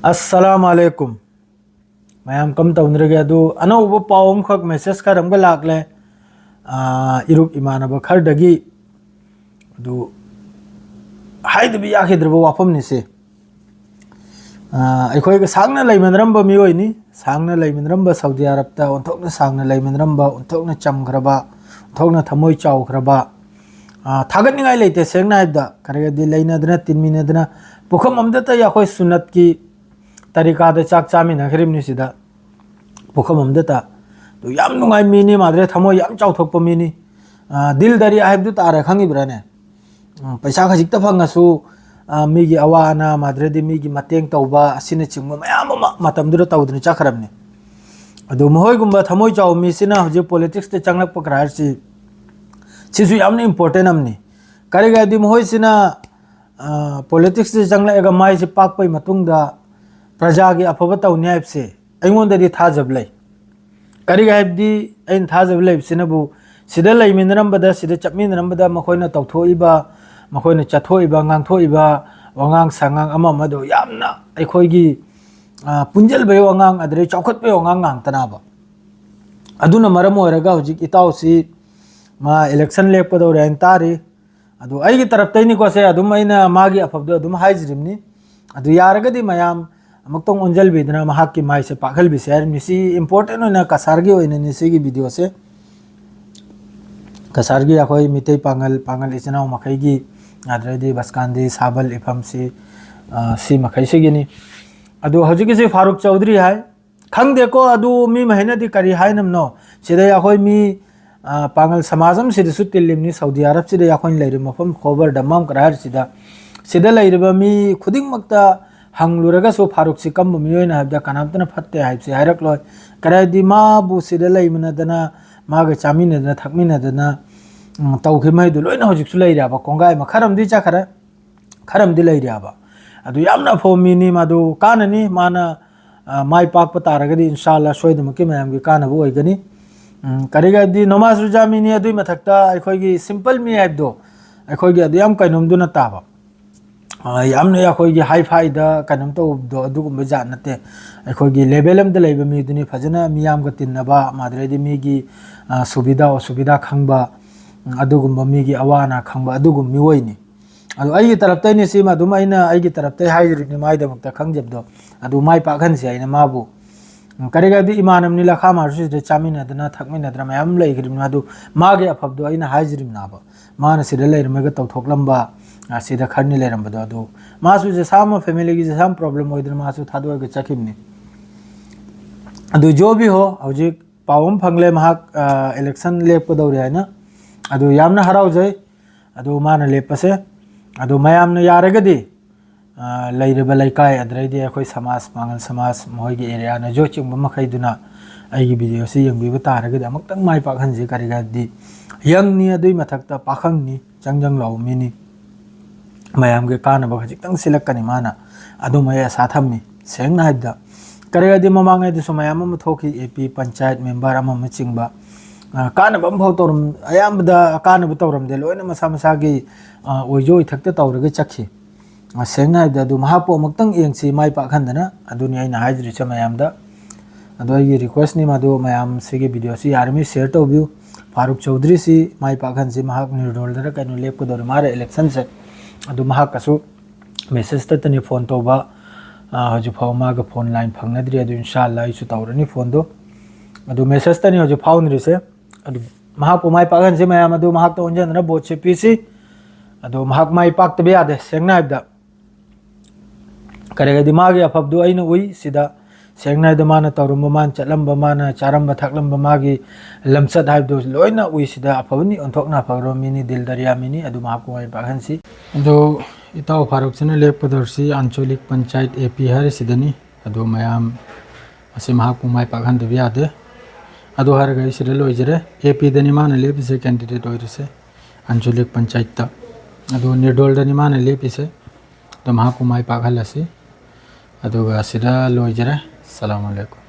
Assalamualaikum. Mayam kam taunrege adu anauba pawum khak message karam ga lakle irup imanaba khardagi adu haidbi yakhidrba wafam ni se akhoi ga sangna laimanramba mioi ni sangna laimanramba Saudi Arab ta onthokna sangna laimanramba onthokna chamgraba onthokna thamoi chawgraba thagat ningai leite sengna ibda karega di lainadna tinminadna pukham amda ta yakhoi sunat ki तरीका दे चाक चामी नखरिम नि सिदा पुखम हमदता तो याम नुंगाई mini Madre थमो याम चाउथोप mini दिल दरी आइबदु तारे खंगी ब्राने पैसा खजिक त फंगसु मिगी अवाना माद्रे दि मिगी मतेंग तौबा असिने चिंग मयाम मतम दुर तौदनि चाखरमनि अदु मोय गुंबा थमोय चाउ मी सिना हजे पॉलिटिक्स ते चंगलक पकरार सिसु यामने इंपोर्टेंट हमनि करेगा दि मोय सिना पॉलिटिक्स ते चंगला एगा माइ से पाक पई मतुंगदा प्रजा की अफब तौने से अगोंदी थाजब लै करीगदी अन थाजब लेबू सिद लेमिनरबद सिद चपमीनरबद मखोयना तौथोइबा मखोयना चथोइबा गांथोइबा वंगांग सांगांग अममदो यामना अखोयगी पुंजलबे वंगांग अदरे चौखतबे वंगांग गांगतनाबा अदुना मरम ओरगा हुजिक इताउसी मा इलेक्शन लेपदोरे अन तारी अदु अइगी तरफतैनी कोसे अदुम अइना मागी अफबदो अदुम हाइजरिमनी अदु यारगदी मयाम अमक्तों ओंजल बिदना महाक की माई से पाखल भी शेयर मिसी इंपोर्टेंट होना कसारगी होने निसी की वीडियो से कसारगी अखोई मिते पांगल पांगल इचनाव मखैगी आद्रेदी बसकांदी साबल इफम सी मखै से गिनी अदु हजिकी से फारूक चौधरी है खंग देखो अदु मी महीने दी करी है नमनो सिदे अखोई मी पांगल समाजम सिदसु तिलिमनी सऊदी अरब सिदे अखोई लेरि मफम खबर दमम करार सिदा लेरिबा मी खुदिंग मक्ता हंगलुरगसु फारूक से कम मियोइना हबदा कनामतना फत्ते हाइबसे हाइरकलोय करायदि माबु सिदा लैमनदना माग चामिनदना थकमिनदना तौखिमैदु लोइना हजिकसु लैराबा कोंगाय मखरमदि चाखरा खरमदि लैराबा अदु यामना फोमिनी मादु काननी माना माइ पाकप तारगदि इंशाअल्लाह सोयदमकि मयामगि कानबु ओइगनि करिगदि नमाज रुजामिनी अदुइ मथक्ता अखोयगी सिंपल मी हाइबदो अखोयगी अदु याम कैनोमदुना ताबा यामने अखोयगी हाई फाइदा कनम तौबदो अदुगुम जात नते अखोयगी लेवल अमदा लैब मीदुनि फजना मियामगा तिन्नबा माद्रेदि मिगी सुविधा असुविधा खंगबा अदुगुम मिगी अवाना खंगबा अदुगुम मिवोइनि अदु अइगी तरफतैनि सिमा दुम अइना अइगी तरफतै हाइरिनि माइदमक्ता खंगजेबदो अदु माइ पाखनसि अइना माबु करिगदि इमानमनि लखा मारसुदे चामिनदना थकमिनदना मयाम लैगिरिम अदु मागे अफबदो अइना हाइजिरिम नाबा माना सिदा लैरमगा तौथोकलंबा सिदा खरनी लेरमबदो अदु मासु जे साम फैमिली की जे साम प्रॉब्लम होइदर मासु थादोगे चकिमनि अदु जो भी हो हौजिक पावम फंगले महाक इलेक्शन लेपदौरे हैना अदु यामना हराउजै अदु माना लेपसे अदु मयामना यारगदि लैरबा लैकाय अद्रैदि अखोय समाज पांगल समाज मोइगी एरिया न जो चिंग मखैदुना अइगी वीडियो से यंगबिबा तारगदि अमक्तंग माइ पाखनजे करिगदि यंगनि अदुइ मथक्ता पाखंगनि जंजंग लाउमिनि मयाम के कानब खजितंग सिलक्कनि माना अदुमय साथमनि सेंगना हाइबदा करेगदि ममांगै दिसु मयाम म थोखि एपी पंचायत मेंबर अमम चिंगबा कानब अमफाव तौरम अयामबदा कानब तौरम दे लोइना मसा मसागी ओइजो इथक्ते तौरगे चखि सेंगना हाइबदा अदु महापो अमक्तंग एंगसि माइ पाखनदना अदुनि आइना हाइजरि छ मयामदा अदु अइगी रिक्वेस्ट नि मादु मयाम सिगे वीडियो सि यारमि शेयर तौबिउ फारूक चौधरी सि माइ पाखनसि महाक निर्दोलदरा कनो लेपदोर मारे इलेक्शन से अदु महाकसु मेसेज तनी फोन तौबा हजु फाव माग फोन लाइन फंगनद्रि अदु इंशाअल्लाह इसु तौरनी फोन दो अदु मेसेज तनी हजु फाउनरि से अदु महाक माइ पागन से मयाम अदु महाक तो उंजन बोट से पीसी अदु महाक माइ पाक तबे यादे सेंगना हाइबदा करेगा दिमाग अफबदु अइना उइ सिदा सेंगना हाइदा माना तौरम मान चलम माना चारम थकलम मागी लमसद हाइबदु लोइना उइ सिदा अफबनि अंथोकना फगरो मिनी दिल दरिया मिनी अदु महाक माइ पागनसि अदु इताव फारूक सने लेपदोरसि आंचलिक पंचायत एपी हर सिदनी अदु मयाम असे महाक माइ पागन दबि यादे अदु हर गई सिरे लोइजरे एपी दनि माना लेपिसे कैंडिडेट ओइरसे आंचलिक पंचायत ता अदु निर्दोल दनि माना लेपिसे तो महाक माइ पागलसि अदु सिदा लोइजरे अस्सलामु अलैकुम।